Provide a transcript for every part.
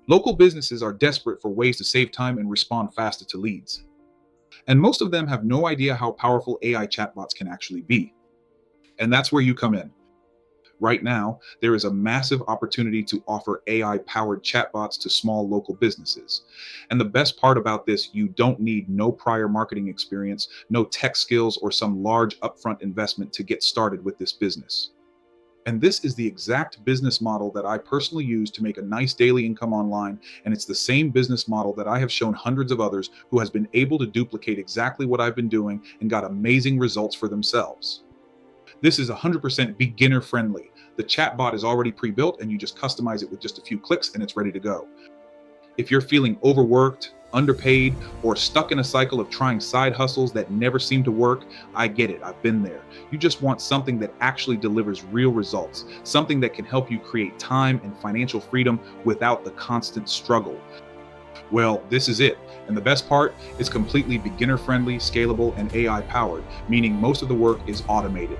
Local businesses are desperate for ways to save time and respond faster to leads. And most of them have no idea how powerful AI chatbots can actually be. And that's where you come in. Right now, there is a massive opportunity to offer AI powered chatbots to small local businesses. And the best part about this, you don't need no prior marketing experience, no tech skills, or some large upfront investment to get started with this business. And this is the exact business model that I personally use to make a nice daily income online. And it's the same business model that I have shown hundreds of others who has been able to duplicate exactly what I've been doing and got amazing results for themselves. This is 100% beginner friendly. The chatbot is already pre-built and you just customize it with just a few clicks and it's ready to go. If you're feeling overworked, underpaid, or stuck in a cycle of trying side hustles that never seem to work, I get it. I've been there. You just want something that actually delivers real results, something that can help you create time and financial freedom without the constant struggle. Well, this is it. And the best part is completely beginner friendly, scalable, and AI powered, meaning most of the work is automated.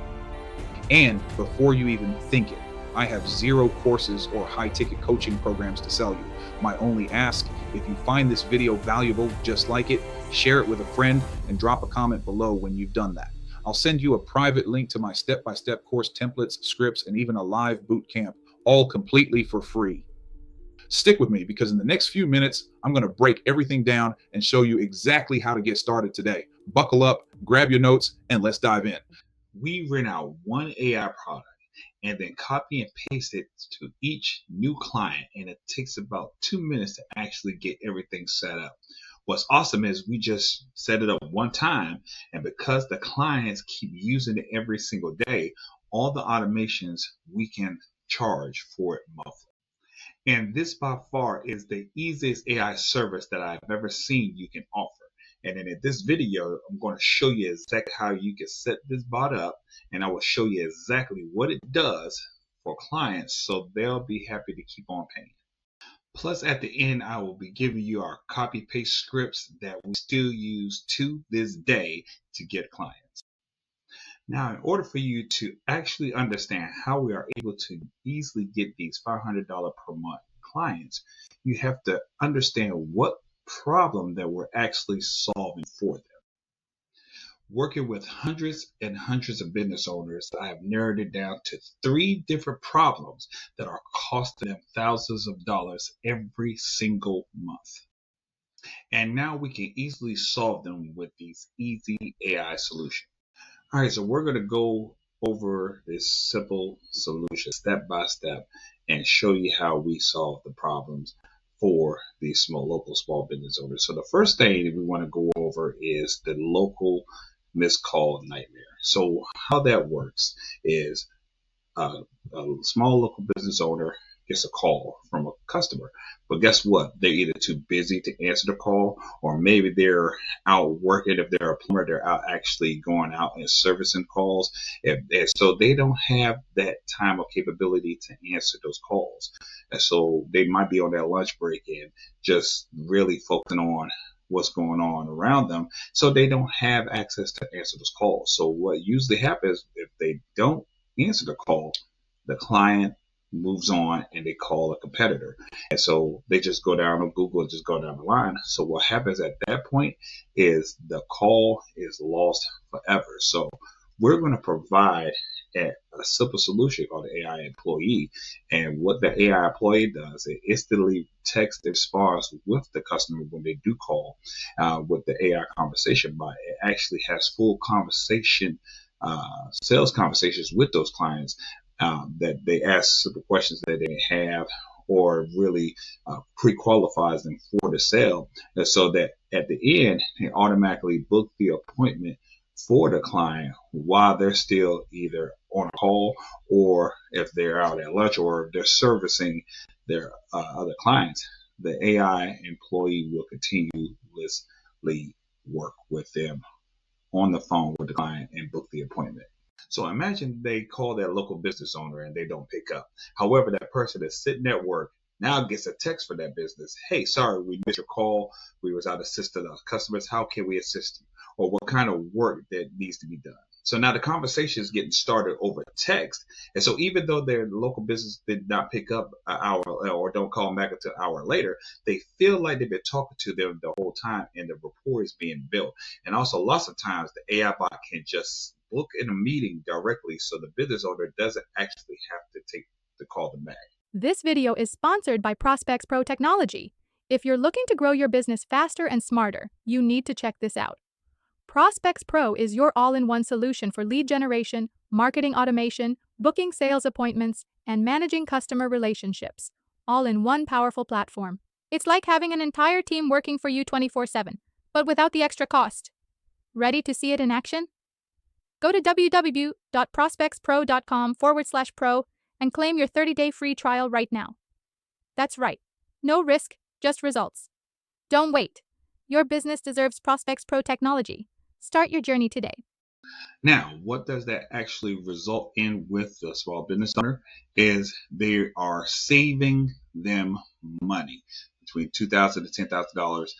And before you even think it, I have 0 courses or high-ticket coaching programs to sell you. My only ask, if you find this video valuable, just like it, share it with a friend and drop a comment below when you've done that. I'll send you a private link to my step-by-step course templates, scripts, and even a live boot camp, all completely for free. Stick with me because in the next few minutes, I'm going to break everything down and show you exactly how to get started today. Buckle up, grab your notes, and let's dive in. We rent out one AI product and then copy and paste it to each new client, and it takes about 2 minutes to actually get everything set up. What's awesome is we just set it up one time, and because the clients keep using it every single day, all the automations we can charge for it monthly. And this by far is the easiest AI service that I've ever seen you can offer. And then in this video, I'm going to show you exactly how you can set this bot up, and I will show you exactly what it does for clients so they'll be happy to keep on paying. Plus, at the end, I will be giving you our copy paste scripts that we still use to this day to get clients. Now, in order for you to actually understand how we are able to easily get these $500 per month clients, you have to understand what problem that we're actually solving for them. Working with hundreds and hundreds of business owners, I have narrowed it down to 3 different problems that are costing them thousands of dollars every single month. And now we can easily solve them with these easy AI solutions. All right, so we're going to go over this simple solution step by step and show you how we solve the problems for these local small business owners. So the first thing that we want to go over is the local missed call nightmare. So how that works is a small local business owner gets a call from a customer, but guess what? They're either too busy to answer the call, or maybe they're out working. If they're a plumber, they're out actually going out and servicing calls. So they don't have that time or capability to answer those calls. And so they might be on their lunch break and just really focusing on what's going on around them. So they don't have access to answer those calls. So what usually happens if they don't answer the call, the client moves on and they call a competitor. And so they just go down on Google and just go down the line. So what happens at that point is the call is lost forever. So we're going to provide a simple solution called the AI employee. And what the AI employee does, it instantly texts and responds with the customer when they do call with the AI conversation bot. It actually has full conversation sales conversations with those clients that they ask simple questions that they have, or really pre-qualifies them for the sale, and so that at the end they automatically book the appointment for the client while they're still either on a call, or if they're out at lunch, or if they're servicing their other clients. The AI employee will continuously work with them on the phone with the client and book the appointment. So imagine they call that local business owner and they don't pick up. However, that person that's sitting at work now gets a text from that business. Hey, sorry, we missed your call. We was out assisting our customers. How can we assist you? Or what kind of work that needs to be done? So now the conversation is getting started over text. And so even though their local business did not pick up an hour or don't call them back until an hour later, they feel like they've been talking to them the whole time and the rapport is being built. And also lots of times the AI bot can just book in a meeting directly so the business owner doesn't actually have to take the call them back. This video is sponsored by Prospects Pro Technology. If you're looking to grow your business faster and smarter, you need to check this out. Prospects Pro is your all-in-one solution for lead generation, marketing automation, booking sales appointments, and managing customer relationships, all in one powerful platform. It's like having an entire team working for you 24/7, but without the extra cost. Ready to see it in action? Go to www.prospectspro.com/pro and claim your 30-day free trial right now. That's right. No risk, just results. Don't wait. Your business deserves Prospects Pro technology. Start your journey today. Now, what does that actually result in with the small business owner is they are saving them money between $2,000 to $10,000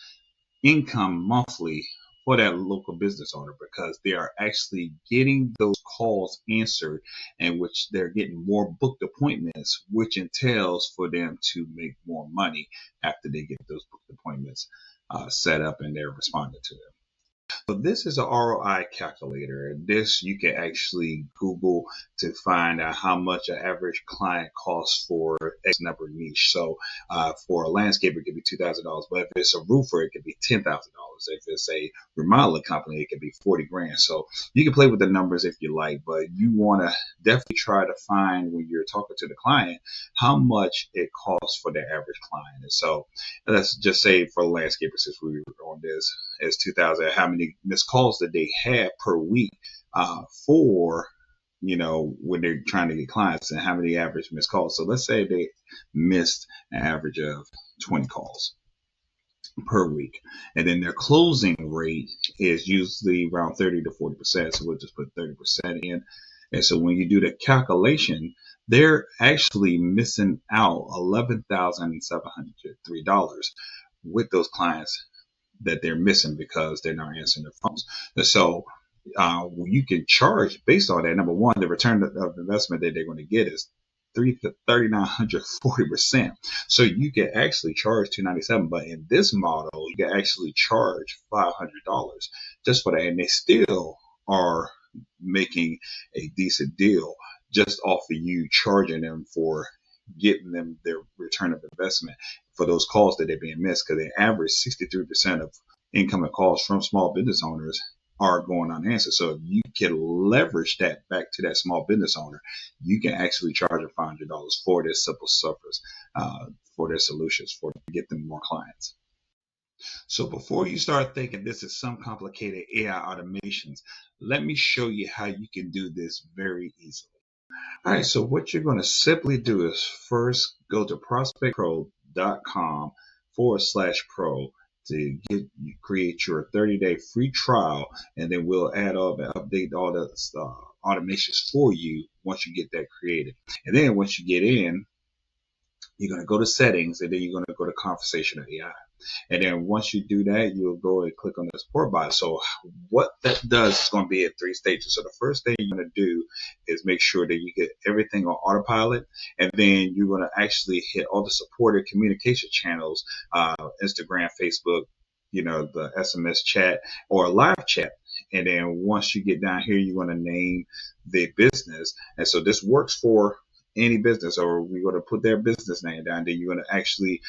income monthly for that local business owner because they are actually getting those calls answered and which they're getting more booked appointments, which entails for them to make more money after they get those booked appointments set up and they're responding to them. So this is an ROI calculator. This you can actually Google to find out how much an average client costs for X number of niche. So for a landscaper, it could be $2,000, but if it's a roofer, it could be $10,000. If it's a remodeling company, it could be 40 grand. So you can play with the numbers if you like, but you want to definitely try to find when you're talking to the client how much it costs for the average client. And so let's just say for landscapers, since we were on this, is 2,000. How many missed calls that they have per week for when they're trying to get clients, and how many average missed calls. So let's say they missed an average of 20 calls per week, and then their closing rate is usually around 30 to 40%. So we'll just put 30% in. And so when you do the calculation, they're actually missing out $11,703 with those clients that they're missing because they're not answering their phones. And so you can charge based on that. Number one, the return of investment that they're going to get is 3,940%. So you can actually charge $297, but in this model, you can actually charge $500 just for that, and they still are making a decent deal just off of you charging them for getting them their return of investment for those calls that they're being missed, because they average 63% of incoming calls from small business owners are going unanswered. So if you can leverage that back to that small business owner, you can actually charge them $500 for their simple service, for their solutions, for to get them more clients. So before you start thinking this is some complicated AI automations, let me show you how you can do this very easily. All right, so what you're going to simply do is first go to prospectpro.com/pro to create your 30-day free trial, and then we'll add up and update all the automations for you once you get that created. And then once you get in, you're going to go to settings, and then you're going to go to conversational AI. And then once you do that, you'll go and click on the support bot. So what that does is going to be in 3 stages. So the first thing you're going to do is make sure that you get everything on autopilot. And then you're going to actually hit all the supported communication channels, Instagram, Facebook, the SMS chat or live chat. And then once you get down here, you're going to name the business. And so this works for any business, or we're going to put their business name down. Then you're going to actually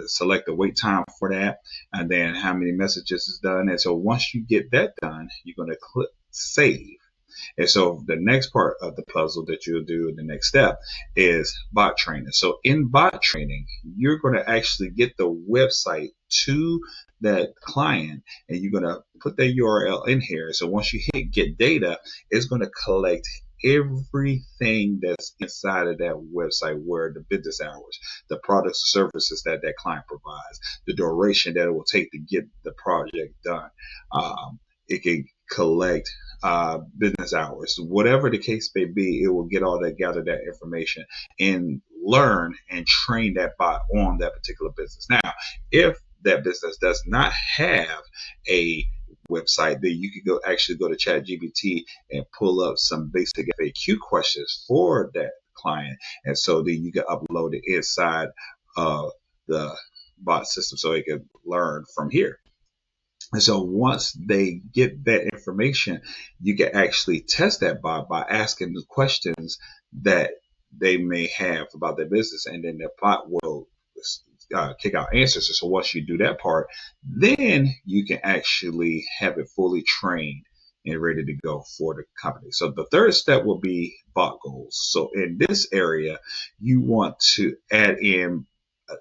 select the wait time for that, and then how many messages is done. And so once you get that done, you're going to click save. And so the next part of the puzzle that you'll do, the next step, is bot training. So in bot training, you're going to actually get the website to that client, and you're going to put that URL in here. So once you hit get data, it's going to collect everything that's inside of that website, where the business hours, the products or services that that client provides, the duration that it will take to get the project done. It can collect business hours, whatever the case may be. It will get all that, gather that information, and learn and train that bot on that particular business. Now, if that business does not have a website, then you could actually go to ChatGPT and pull up some basic FAQ questions for that client. And so then you can upload it inside of the bot system so it can learn from here. And so once they get that information, you can actually test that bot by asking the questions that they may have about their business, and then the bot will kick out answers. So once you do that part, then you can actually have it fully trained and ready to go for the company. So the third step will be bot goals. So in this area, you want to add in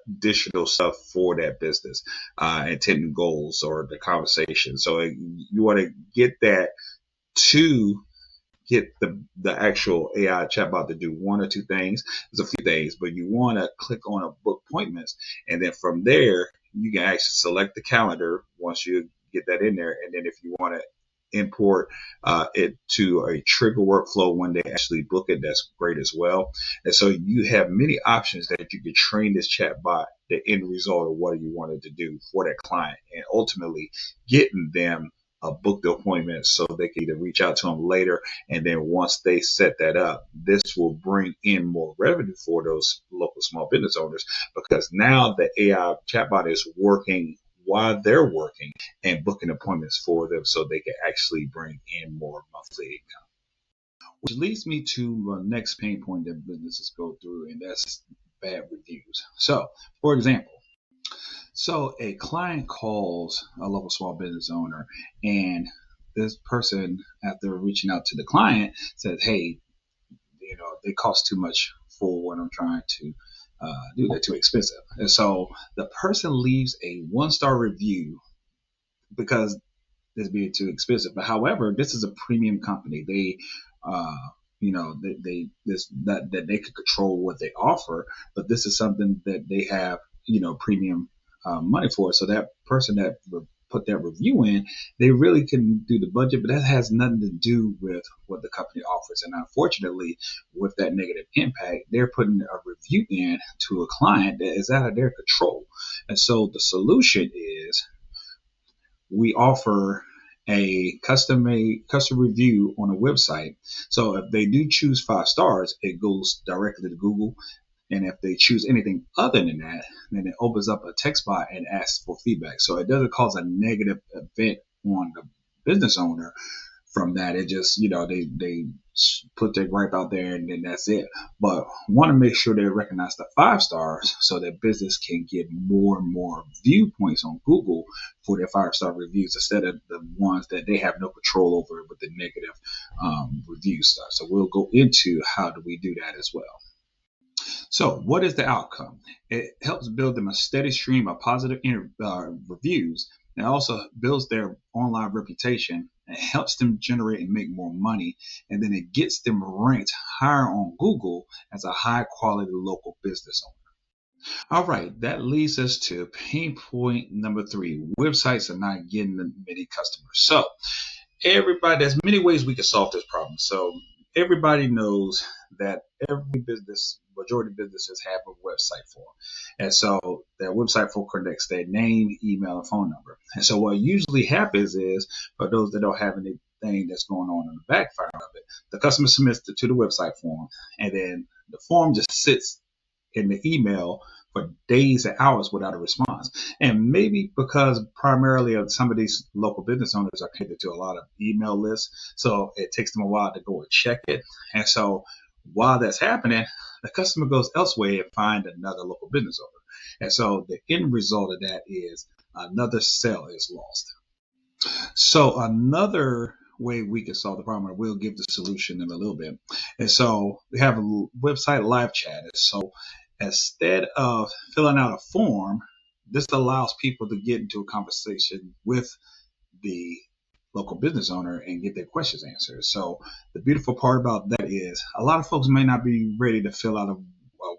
additional stuff for that business, intended goals or the conversation. So you want to get that to get the actual AI chatbot to do one or two things. There's a few things, but you want to click on a book appointments. And then from there, you can actually select the calendar once you get that in there. And then if you want to import it to a trigger workflow when they actually book it, that's great as well. And so you have many options that you can train this chatbot, the end result of what you wanted to do for that client, and ultimately getting them a booked appointment so they can either reach out to them later. And then once they set that up, this will bring in more revenue for those local small business owners, because now the AI chatbot is working while they're working and booking appointments for them so they can actually bring in more monthly income. Which leads me to the next pain point that businesses go through, and that's bad reviews. So, for example, a client calls a local small business owner, and this person, after reaching out to the client, says, hey, they cost too much for what I'm trying to do. They're too expensive. And so the person leaves a 1-star review because it's being too expensive. But however, this is a premium company. They that they could control what they offer, but this is something that they have, premium money for. So that person that put that review in, they really can do the budget, but that has nothing to do with what the company offers. And unfortunately, with that negative impact, they're putting a review in to a client that is out of their control. And so the solution is we offer a custom review on a website. So if they do choose 5 stars, it goes directly to Google. And if they choose anything other than that, then it opens up a text box and asks for feedback. So it doesn't cause a negative event on the business owner from that. It just, they put their gripe out there and then that's it. But want to make sure they recognize the 5 stars so that business can get more and more viewpoints on Google for their 5-star reviews instead of the ones that they have no control over with the negative review stuff. So we'll go into how do we do that as well. So what is the outcome? It helps build them a steady stream of positive reviews. It also builds their online reputation. It helps them generate and make more money. And then it gets them ranked higher on Google as a high quality local business owner. All right, that leads us to pain point number 3. Websites are not getting many customers. So there's many ways we can solve this problem. So everybody knows that majority of businesses have a website form. And so their website form connects their name, email, and phone number. And so what usually happens is, for those that don't have anything that's going on in the background of it, the customer submits it to the website form, and then the form just sits in the email for days and hours without a response. And maybe because primarily some of these local business owners are connected to a lot of email lists, so it takes them a while to go and check it. And so while that's happening, the customer goes elsewhere and find another local business owner. And so the end result of that is another sale is lost. So another way we can solve the problem, and we'll give the solution in a little bit. And so we have a website live chat. And so instead of filling out a form, this allows people to get into a conversation with the local business owner and get their questions answered. So the beautiful part about that is a lot of folks may not be ready to fill out a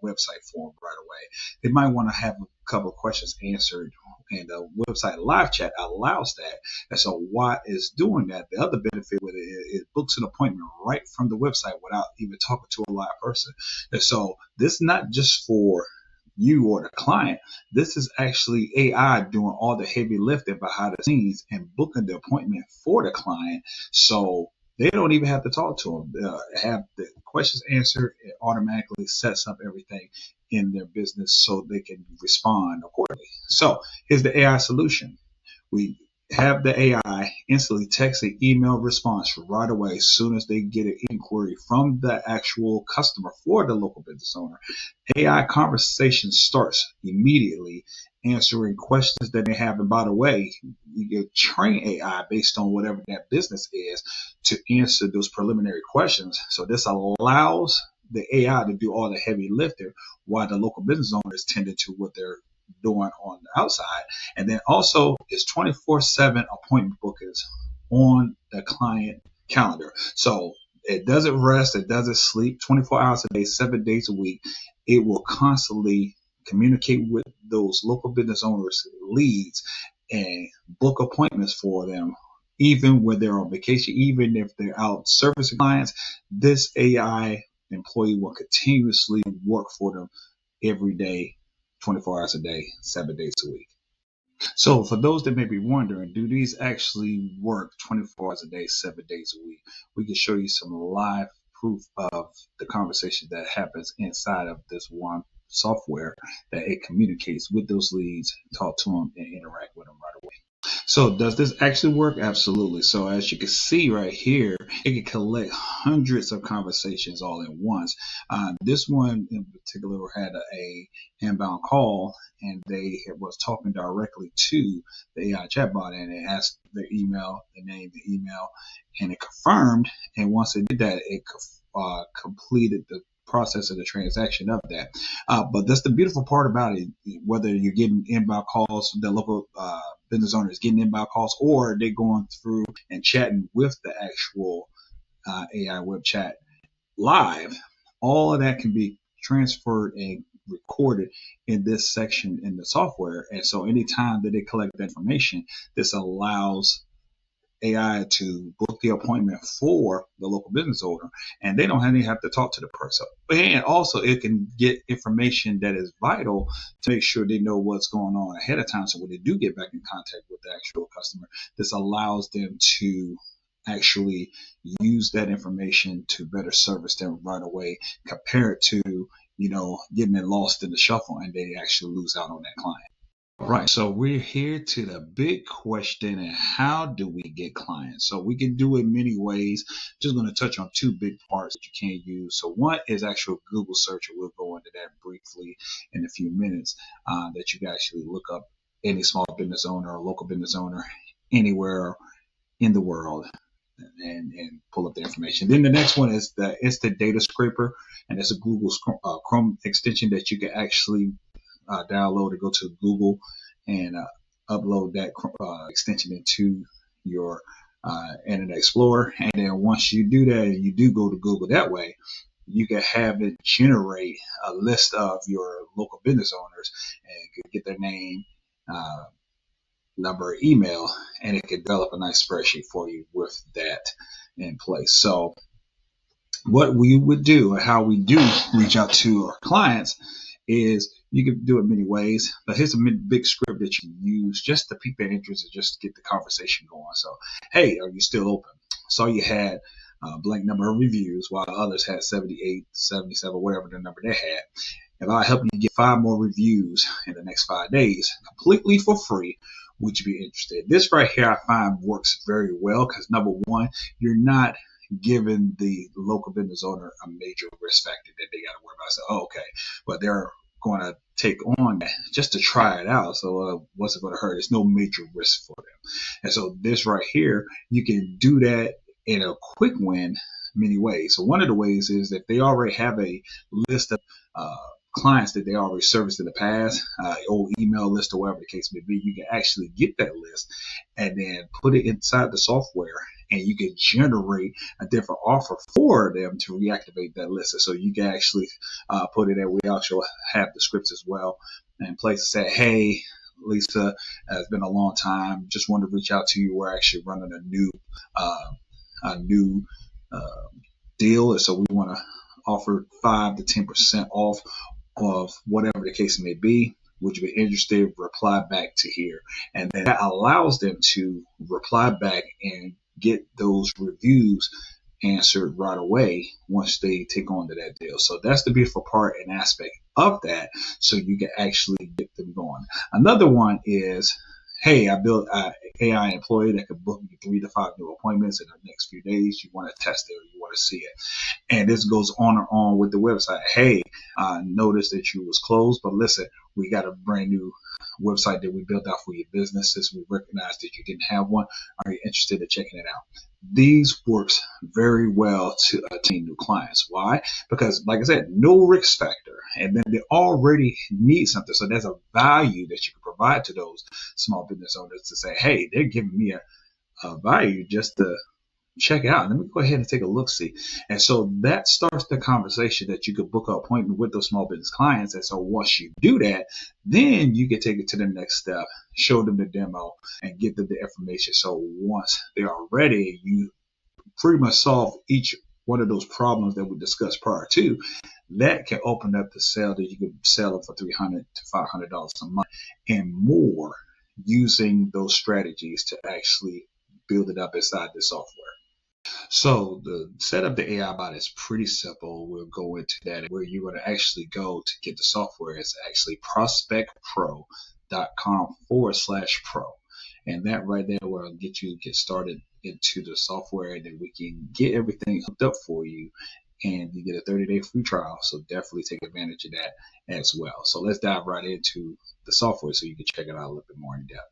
website form right away. They might want to have a couple of questions answered, and the website live chat allows that. And so while it's doing that, the other benefit with it books an appointment right from the website without even talking to a live person. And so this is not just for you or the client. This is actually AI doing all the heavy lifting behind the scenes and booking the appointment for the client. So they don't even have to talk to them. Have the questions answered. It automatically sets up everything in their business so they can respond accordingly. So here's the AI solution. We have the AI instantly text an email response right away as soon as they get an inquiry from the actual customer for the local business owner. AI conversation starts immediately, answering questions that they have. And by the way, you can train AI based on whatever that business is to answer those preliminary questions. So this allows the AI to do all the heavy lifting while the local business owner is tending to what they're doing on the outside. And then also it's 24/7 appointment bookings on the client calendar. So it doesn't rest, it doesn't sleep, 24 hours a day, 7 days a week. It will constantly communicate with those local business owners' leads and book appointments for them, even when they're on vacation, even if they're out servicing clients. This AI employee will continuously work for them every day, 24 hours a day, 7 days a week. So for those that may be wondering, do these actually work 24 hours a day, 7 days a week? We can show you some live proof of the conversation that happens inside of this one software, that it communicates with those leads, talk to them, and interact with them right away. So does this actually work? Absolutely. So as you can see right here, it can collect hundreds of conversations all at once. This one in particular had a inbound call, and they was talking directly to the AI chatbot, and it asked the email, the name, the email, and it confirmed. And once it did that, it completed the process of the transaction of that. But that's the beautiful part about it. Whether you're getting inbound calls, the local business owner is getting inbound calls, or they're going through and chatting with the actual AI web chat live, all of that can be transferred and recorded in this section in the software. And so anytime that they collect that information, this allows AI to book the appointment for the local business owner, and they don't have to talk to the person. And also it can get information that is vital to make sure they know what's going on ahead of time. So when they do get back in contact with the actual customer, this allows them to actually use that information to better service them right away, compared to, getting it lost in the shuffle and they actually lose out on that client. Right. So we're here to the big question, and how do we get clients? So we can do it many ways. Just going to touch on two big parts that you can use. So one is actual Google search, and we'll go into that briefly in a few minutes, that you can actually look up any small business owner or local business owner anywhere in the world and pull up the information. Then the next one is the Instant Data Scraper, and it's a Google Chrome extension that you can actually download or go to Google and upload that extension into your Internet Explorer. And then once you do that, and you do go to Google that way, you can have it generate a list of your local business owners, and you can get their name, number, email, and it can develop a nice spreadsheet for you with that in place. So what we would do, and how we do reach out to our clients, is you can do it many ways, but here's a big script that you use just to pique their interest and just get the conversation going. So, hey, are you still open? So you had a blank number of reviews, while others had 78, 77, whatever the number they had. If I help you get 5 more reviews in the next 5 days, completely for free, would you be interested? This right here I find works very well, because number one, you're not giving the local business owner a major risk factor that they got to worry about. So, okay, but they're going to take on that just to try it out. So what's it going to hurt? There's no major risk for them. And so this right here, you can do that in a quick win many ways. So one of the ways is that they already have a list of clients that they already serviced in the past, old email list or whatever the case may be. You can actually get that list and then put it inside the software, and you can generate a different offer for them to reactivate that list. So you can actually put it in. We also have the scripts as well in place to say, hey, Lisa, it's been a long time. Just wanted to reach out to you. We're actually running a new deal, and so we want to offer 5 to 10% off of whatever the case may be. Would you be interested? Reply back to here. And then that allows them to reply back and get those reviews answered right away once they take on to that deal. So that's the beautiful part and aspect of that. So you can actually get them going. Another one is, hey, I built an AI employee that could book you 3 to 5 new appointments in the next few days. You want to test it or you want to see it. And this goes on and on with the website. Hey, I noticed that you was closed, but listen, we got a brand new website that we built out for your business. Since we recognized that you didn't have one, are you interested in checking it out? These works very well to attain new clients. Why? Because, like I said, no risk factor, and then they already need something. So there's a value that you can provide to those small business owners to say, hey, they're giving me a value just to check it out. Let me go ahead and take a look-see. And so that starts the conversation that you could book an appointment with those small business clients. And so once you do that, then you can take it to the next step, show them the demo, and give them the information. So once they are ready, you pretty much solve each one of those problems that we discussed prior to. That can open up the sale that you can sell it for $300 to $500 a month and more, using those strategies to actually build it up inside the software. So the setup the AI bot is pretty simple. We'll go into that. Where you're going to actually go to get the software is actually prospectpro.com/pro. And that right there will get started into the software, and then we can get everything hooked up for you. And you get a 30-day free trial. So definitely take advantage of that as well. So let's dive right into the software so you can check it out a little bit more in depth.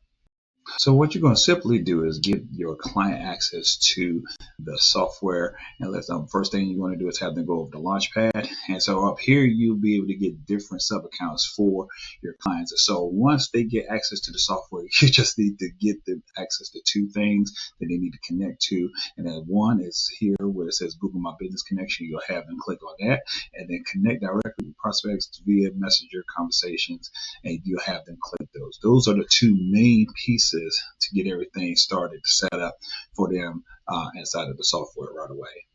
So what you're going to simply do is give your client access to the software. And first thing you want to do is have them go over to Launchpad. And so up here, you'll be able to get different sub accounts for your clients. So once they get access to the software, you just need to get them access to 2 things that they need to connect to. And then one is here where it says Google My Business Connection. You'll have them click on that and then connect directly with prospects via Messenger conversations. And you'll have them click those. Those are the 2 main pieces to get everything started to set up for them inside of the software right away.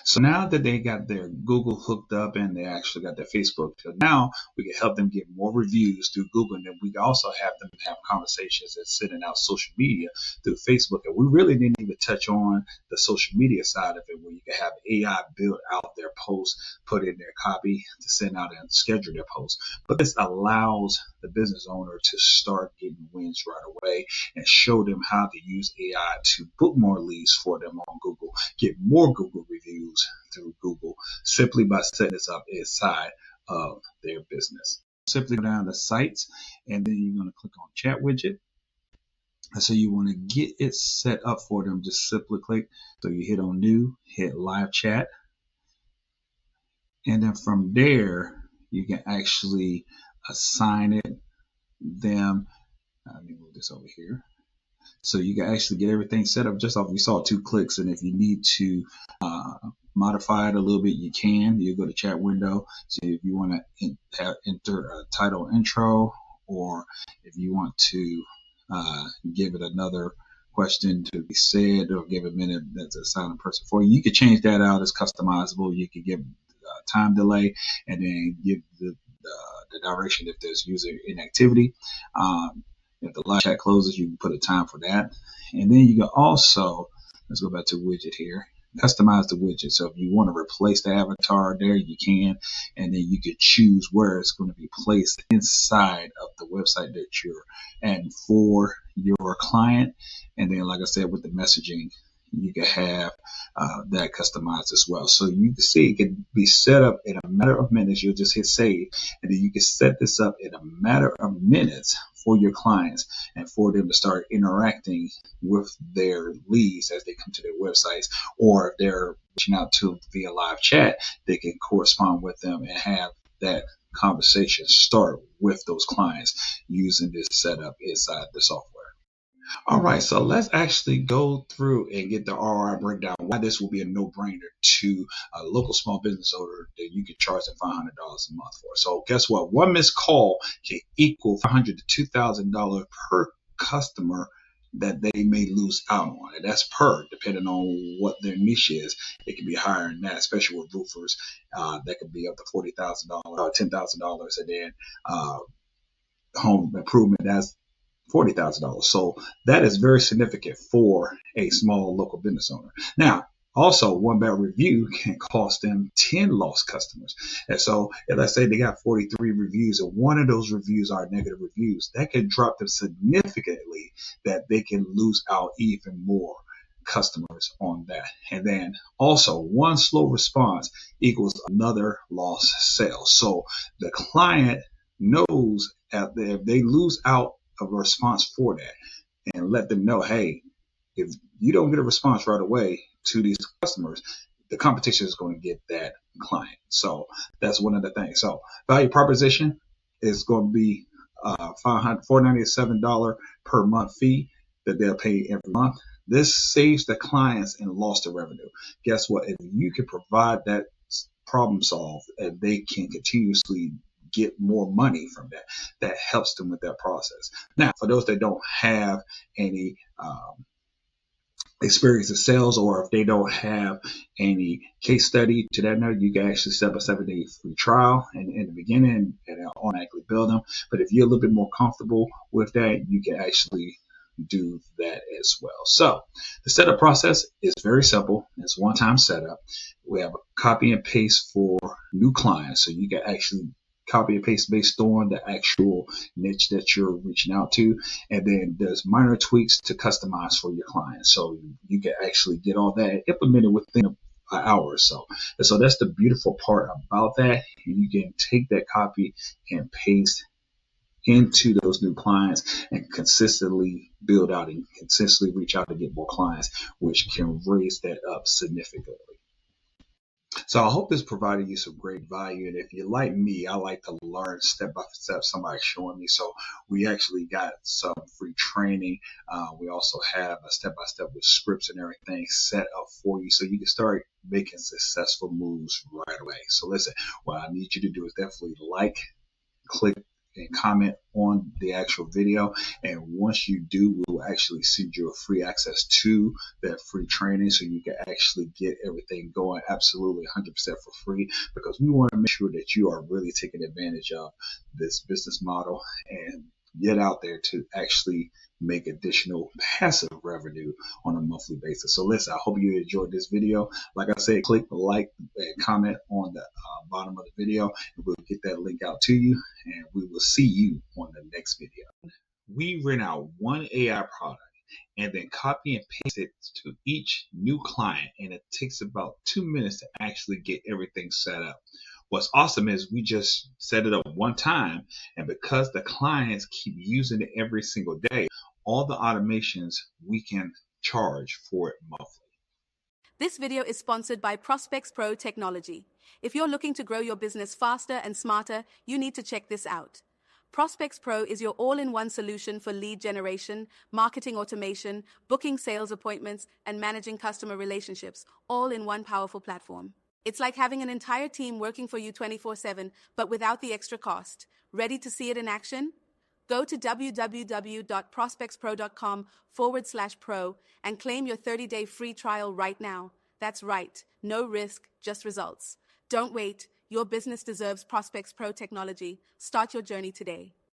So now that they got their Google hooked up and they actually got their Facebook, so now we can help them get more reviews through Google, and then we can also have them have conversations and sending out social media through Facebook. And we really didn't even touch on the social media side of it, where you can have AI build out their posts, put in their copy to send out and schedule their posts. But this allows the business owner to start getting wins right away and show them how to use AI to book more leads for them on Google, get more Google reviews through Google, simply by setting this up inside of their business. Simply go down to sites, and then you're going to click on chat widget. And so you want to get it set up for them. Just simply click. So you hit on new, hit live chat. And then from there, you can actually assign it them. Let me move this over here. So you can actually get everything set up just off. We saw 2 clicks, and if you need to modify it a little bit, you can. You go to chat window. So if you want to enter a title intro, or if you want to give it another question to be said, or give a minute that's a silent person for you, you can change that out. It's customizable. You can give time delay, and then give the direction if there's user inactivity. If the live chat closes, you can put a time for that. And then you can also, let's go back to widget here, customize the widget. So if you want to replace the avatar there, you can. And then you can choose where it's going to be placed inside of the website that you're adding for your client. And then, like I said, with the messaging, you can have that customized as well. So you can see it can be set up in a matter of minutes. You'll just hit save, and then you can set this up in a matter of minutes for your clients and for them to start interacting with their leads as they come to their websites, or if they're reaching out to them via live chat, they can correspond with them and have that conversation start with those clients using this setup inside the software. All right, so let's actually go through and get the ROI breakdown, why this will be a no-brainer to a local small business owner that you can charge them $500 a month for. So guess what? One missed call can equal $500 to $2,000 per customer that they may lose out on. And that's per, depending on what their niche is. It can be higher than that, especially with roofers. That could be up to $40,000 or $10,000. And then home improvement, that's $40,000. So that is very significant for a small local business owner. Now, also, one bad review can cost them 10 lost customers. And so, let's say they got 43 reviews, and one of those reviews are negative reviews. That can drop them significantly, that they can lose out even more customers on that. And then also, one slow response equals another lost sale. So the client knows out there, if they lose out a response for that, and let them know, hey, if you don't get a response right away to these customers, the competition is going to get that client. So that's one of the things. So value proposition is going to be $497 per month fee that they'll pay every month. This saves the clients and lost the revenue. Guess what? If you can provide that problem solved, and they can continuously get more money from that, that helps them with that process. Now, for those that don't have any experience in sales, or if they don't have any case study to that note, you can actually set up a 7-day free trial and in the beginning, and it'll automatically build them. But if you're a little bit more comfortable with that, you can actually do that as well. So the setup process is very simple. It's one-time setup. We have a copy and paste for new clients, so you can actually copy and paste based on the actual niche that you're reaching out to. And then there's minor tweaks to customize for your clients. So you can actually get all that implemented within an hour or so. And so that's the beautiful part about that. You can take that copy and paste into those new clients and consistently build out and consistently reach out to get more clients, which can raise that up significantly. So I hope this provided you some great value. And if you like me, I like to learn step by step, somebody showing me. So we actually got some free training. We also have a step by step with scripts and everything set up for you, so you can start making successful moves right away. So listen, what I need you to do is definitely like, click, and comment on the actual video. And once you do, we will actually send you a free access to that free training, so you can actually get everything going absolutely 100% for free, because we want to make sure that you are really taking advantage of this business model and get out there to actually make additional passive revenue on a monthly basis. So listen, I hope you enjoyed this video. Like I said, click the like and comment on the bottom of the video, and we'll get that link out to you, and we will see you on the next video. We rent out one AI product and then copy and paste it to each new client, and it takes about 2 minutes to actually get everything set up. What's awesome is we just set it up one time, and because the clients keep using it every single day, all the automations, we can charge for it monthly. This video is sponsored by Prospects Pro Technology. If you're looking to grow your business faster and smarter, you need to check this out. Prospects Pro is your all-in-one solution for lead generation, marketing automation, booking sales appointments, and managing customer relationships, all in one powerful platform. It's like having an entire team working for you 24/7, but without the extra cost. Ready to see it in action? Go to www.prospectspro.com/pro and claim your 30-day free trial right now. That's right. No risk, just results. Don't wait. Your business deserves Prospects Pro technology. Start your journey today.